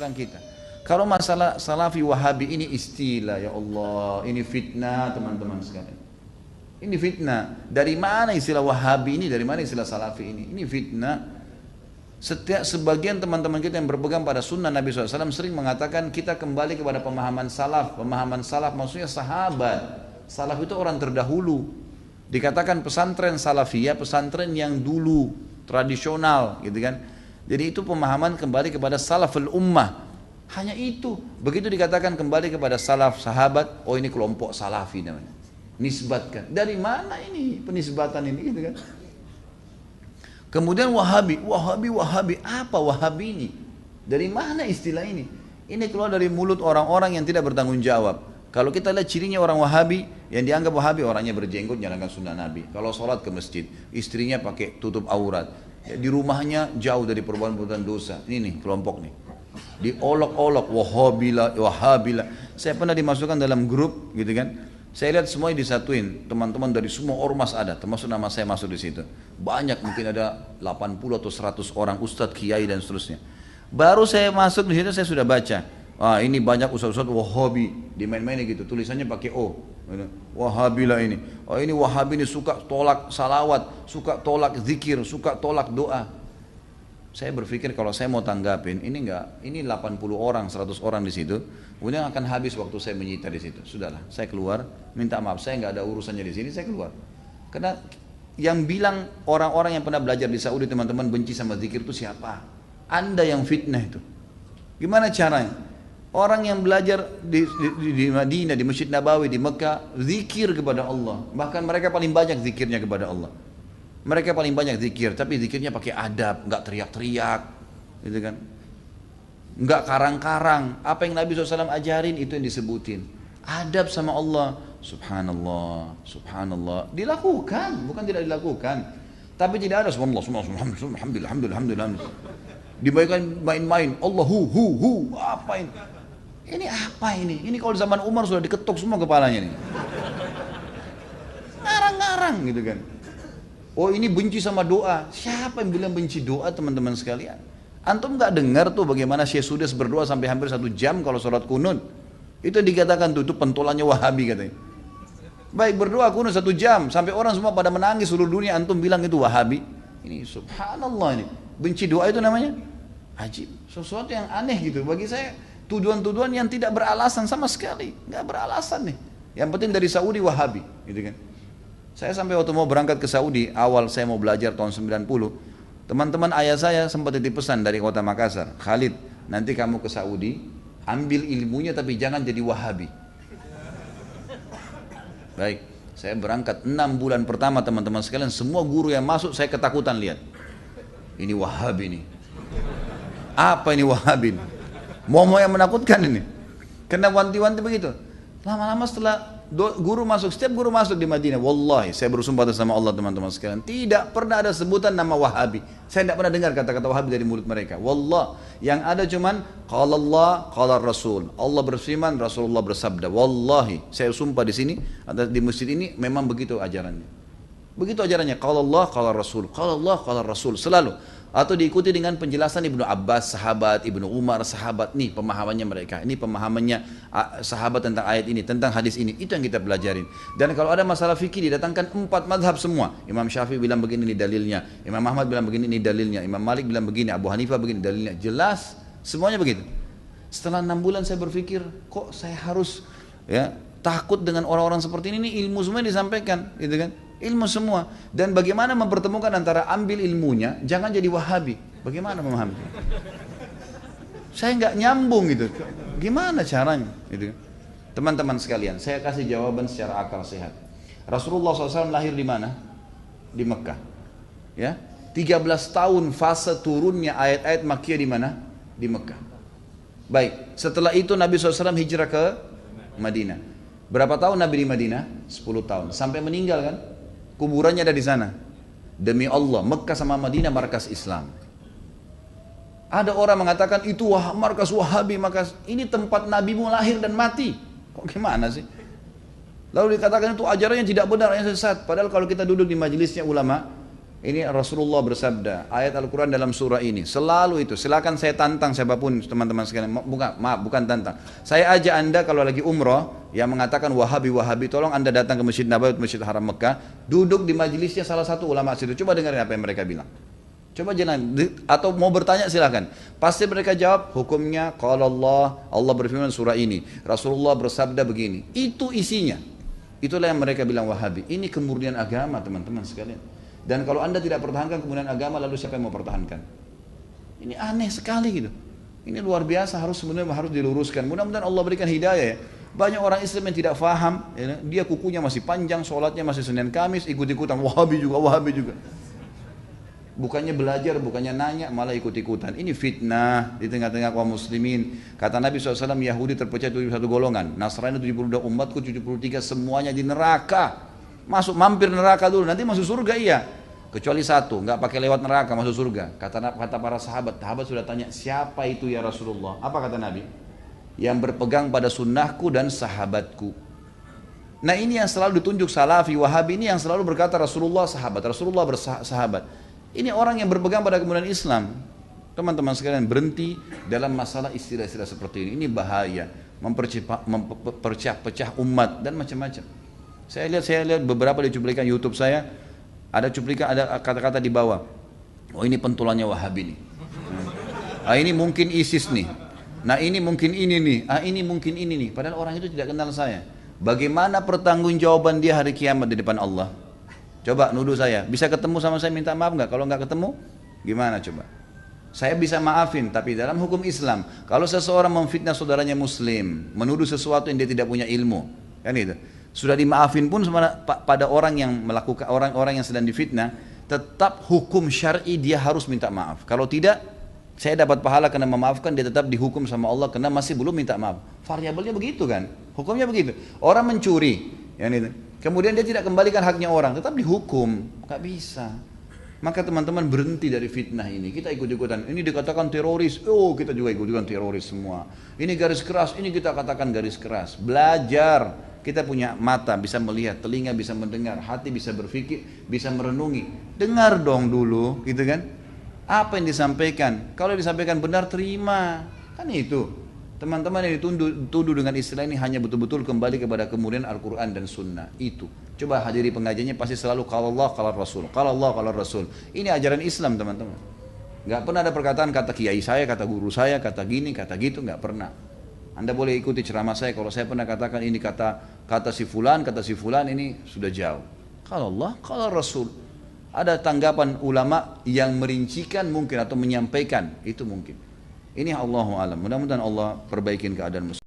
belakang kita. Kalau masalah salafi wahabi ini istilah, ya Allah, ini fitnah teman-teman sekalian. Ini fitnah. Dari mana istilah wahabi ini, dari mana istilah salafi ini? Ini fitnah. Setiap sebagian teman-teman kita yang berpegang pada sunnah Nabi SAW sering mengatakan kita kembali kepada pemahaman salaf. Pemahaman salaf maksudnya sahabat. Salaf itu orang terdahulu. Dikatakan pesantren salafiyah, pesantren yang dulu, tradisional gitu kan. Jadi itu pemahaman kembali kepada salaful ummah. Hanya itu. Begitu dikatakan kembali kepada salaf sahabat, oh ini kelompok salafi namanya. Nisbatkan. Dari mana ini penisbatan ini gitu kan? Kemudian wahabi, apa wahabi ini? Dari mana istilah ini? Ini keluar dari mulut orang-orang yang tidak bertanggung jawab. Kalau kita lihat cirinya orang wahabi, yang dianggap wahabi orangnya berjenggot, jalankan sunnah Nabi. Kalau sholat ke masjid, istrinya pakai tutup aurat. Ya, di rumahnya jauh dari perbuatan dosa. Ini nih kelompok nih. Diolok-olok, wahabila. Saya pernah dimasukkan dalam grup gitu kan. Saya lihat semuanya disatuin, teman-teman dari semua ormas ada, termasuk nama saya masuk di situ. Banyak, mungkin ada 80 atau 100 orang ustadz, kiai dan seterusnya. Baru saya masuk di situ saya sudah baca. Ah, ini banyak ustadz-ustadz wahabi, dimain-mainin gitu, tulisannya pakai O. Wahabilah ini. Oh ini wahabi ini suka tolak salawat, suka tolak zikir, suka tolak doa. Saya berpikir kalau saya mau tanggapin, ini 80 orang, 100 orang di situ, kemudian akan habis waktu saya menyita di situ. Sudahlah, saya keluar, minta maaf, saya nggak ada urusannya di sini, saya keluar. Karena yang bilang orang-orang yang pernah belajar di Saudi teman-teman benci sama zikir itu siapa? Anda yang fitnah itu. Gimana caranya? Orang yang belajar di Madinah, di Masjid Nabawi, di Mekah, zikir kepada Allah. Bahkan mereka paling banyak zikirnya kepada Allah. Mereka paling banyak zikir, tapi zikirnya pakai adab, nggak teriak-teriak, gitu kan? Nggak karang-karang. Apa yang Nabi SAW ajarin itu yang disebutin. Adab sama Allah, subhanallah, subhanallah. Dilakukan, bukan tidak dilakukan. Tapi tidak ada subhanallah, alhamdulillah, alhamdulillah. Dibayangkan main-main, Allah hu, apa ini? Ini apa ini? Ini kalau zaman Umar sudah diketuk semua kepalanya nih. Ngarang-ngarang gitu kan. Oh ini benci sama doa. Siapa yang bilang benci doa teman-teman sekalian? Antum nggak dengar tuh bagaimana Syekh Sudes berdoa sampai hampir 1 jam kalau sholat kunut. Itu dikatakan tuh, itu pentolannya wahabi katanya. Baik berdoa kunut 1 jam sampai orang semua pada menangis seluruh dunia, antum bilang itu wahabi. Ini subhanallah ini. Benci doa itu namanya ajib. Sesuatu yang aneh gitu. Bagi saya tuduhan-tuduhan yang tidak beralasan sama sekali. Nggak beralasan nih. Yang penting dari Saudi wahabi gitu kan. Saya sampai waktu mau berangkat ke Saudi, awal saya mau belajar tahun 90, teman-teman ayah saya sempat titip pesan dari kota Makassar, Khalid, nanti kamu ke Saudi, ambil ilmunya tapi jangan jadi wahabi. Baik, saya berangkat 6 bulan pertama teman-teman sekalian, semua guru yang masuk saya ketakutan lihat. Ini wahabi nih. Apa ini wahabi? Mau yang menakutkan ini. Kena wanti-wanti begitu. Lama-lama setelah guru masuk, setiap guru masuk di Madinah, wallahi saya bersumpah atas nama Allah teman-teman sekalian, tidak pernah ada sebutan nama wahabi. Saya tidak pernah dengar kata-kata wahabi dari mulut mereka. Wallah, yang ada cuman qala Allah, qala Rasul. Allah berfirman, Rasulullah bersabda. Wallahi, saya sumpah di sini, di masjid ini memang begitu ajarannya. Begitu ajarannya, qala Allah, qala Rasul. Qala Allah, qala Rasul selalu. Atau diikuti dengan penjelasan Ibnu Abbas, sahabat, Ibnu Umar, sahabat. Nih pemahamannya mereka, ini pemahamannya sahabat tentang ayat ini, tentang hadis ini. Itu yang kita pelajarin. Dan kalau ada masalah fikih didatangkan 4 madhab semua. Imam Syafi'i bilang begini, ini dalilnya. Imam Ahmad bilang begini, ini dalilnya. Imam Malik bilang begini, Abu Hanifah begini, dalilnya. Jelas, semuanya begitu. Setelah 6 bulan saya berpikir, kok saya harus ya takut dengan orang-orang seperti ini ilmu semua disampaikan, gitu kan? Ilmu semua. Dan bagaimana mempertemukan antara ambil ilmunya, jangan jadi wahabi. Bagaimana memahami? Saya nggak nyambung gitu. Gimana caranya? Gitu. Teman-teman sekalian, saya kasih jawaban secara akal sehat. Rasulullah SAW lahir di mana? Di Mekah. Ya, 13 tahun fase turunnya ayat-ayat Makkiyah di mana? Di Mekah. Baik, setelah itu Nabi SAW hijrah ke Madinah. Berapa tahun Nabi di Madinah? 10 tahun. Sampai meninggal kan? Kuburannya ada di sana. Demi Allah, Mekah sama Madinah markas Islam. Ada orang mengatakan itu markas Wahabi, markas ini tempat Nabimu lahir dan mati. Kok gimana sih? Lalu dikatakan itu ajarannya tidak benar, yang sesat. Padahal kalau kita duduk di majelisnya ulama, Ini Rasulullah bersabda, ayat Al-Quran dalam surah ini. Selalu itu, silakan saya tantang siapapun teman-teman sekalian. Bukan tantang. Saya ajak anda kalau lagi umroh, yang mengatakan Wahabi, tolong anda datang ke Masjid Nabawi, Masjid Haram Mekah. Duduk di majelisnya salah satu ulama situ. Coba dengarin apa yang mereka bilang. Coba jalan, atau mau bertanya silakan. Pasti mereka jawab, hukumnya kalau Allah berfirman surah ini. Rasulullah bersabda begini. Itu isinya. Itulah yang mereka bilang Wahabi. Ini kemurnian agama teman-teman sekalian. Dan kalau anda tidak pertahankan kemudian agama, lalu siapa yang mau pertahankan? Ini aneh sekali gitu. Ini luar biasa, sebenarnya harus diluruskan. Mudah-mudahan Allah berikan hidayah ya. Banyak orang Islam yang tidak faham, ya, dia kukunya masih panjang, sholatnya masih Senin Kamis, ikut-ikutan Wahabi juga. Bukannya belajar, bukannya nanya, malah ikut-ikutan. Ini fitnah di tengah-tengah kaum muslimin. Kata Nabi SAW, Yahudi terpecah 71 golongan, Nasrani 72, umatku 73, semuanya di neraka. Mampir neraka dulu, nanti masuk surga iya. Kecuali satu, nggak pakai lewat neraka masuk surga. Kata para sahabat sudah tanya, siapa itu ya Rasulullah? Apa kata Nabi? Yang berpegang pada sunnahku dan sahabatku. Nah ini yang selalu ditunjuk Salafi, Wahabi ini yang selalu berkata Rasulullah bersahabat. Ini orang yang berpegang pada kemudian Islam. Teman-teman sekalian, berhenti dalam masalah istilah-istilah seperti ini. Ini bahaya, memperpecah umat dan macam-macam. Saya lihat beberapa di cuplikan YouTube saya, ada kata-kata di bawah. Oh ini pentulannya Wahabi nih. Ini mungkin ISIS nih. Nah ini mungkin ini nih. Ini mungkin ini nih. Padahal orang itu tidak kenal saya. Bagaimana pertanggungjawaban dia hari kiamat di depan Allah? Coba nuduh saya. Bisa ketemu sama saya minta maaf nggak? Kalau nggak ketemu, gimana coba? Saya bisa maafin, tapi dalam hukum Islam, kalau seseorang memfitnah saudaranya Muslim, menuduh sesuatu yang dia tidak punya ilmu, kan itu. Sudah dimaafin pun pada orang yang melakukan, orang-orang yang sedang difitnah, tetap hukum syar'i dia harus minta maaf. Kalau tidak, saya dapat pahala karena memaafkan, dia tetap dihukum sama Allah karena masih belum minta maaf. Variabelnya begitu kan, hukumnya begitu. Orang mencuri, kemudian dia tidak kembalikan haknya orang, tetap dihukum, nggak bisa. Maka teman-teman berhenti dari fitnah ini. Kita ikut-ikutan, ini dikatakan teroris, oh kita juga ikut-ikutan teroris semua. Ini garis keras, ini kita katakan garis keras. Belajar. Kita punya mata bisa melihat, telinga bisa mendengar, hati bisa berpikir, bisa merenungi. Dengar dong dulu, gitu kan? Apa yang disampaikan? Kalau disampaikan benar, terima. Kan itu. Teman-teman yang dituduh dengan istilah ini hanya betul-betul kembali kepada kemudian Al-Quran dan Sunnah. Itu. Coba hadiri pengajiannya pasti selalu kalau Allah, kalau Rasul. Kalau Allah, kalau Rasul. Ini ajaran Islam teman-teman. Gak pernah ada perkataan kata kiai saya, kata guru saya, kata gini, kata gitu. Gak pernah. Anda boleh ikuti ceramah saya, kalau saya pernah katakan ini kata si fulan ini sudah jauh. Kalau Allah, kalau Rasul. Ada tanggapan ulama yang merincikan mungkin atau menyampaikan, itu mungkin. Ini Allahu a'lam. Mudah-mudahan Allah perbaikin keadaan muslim.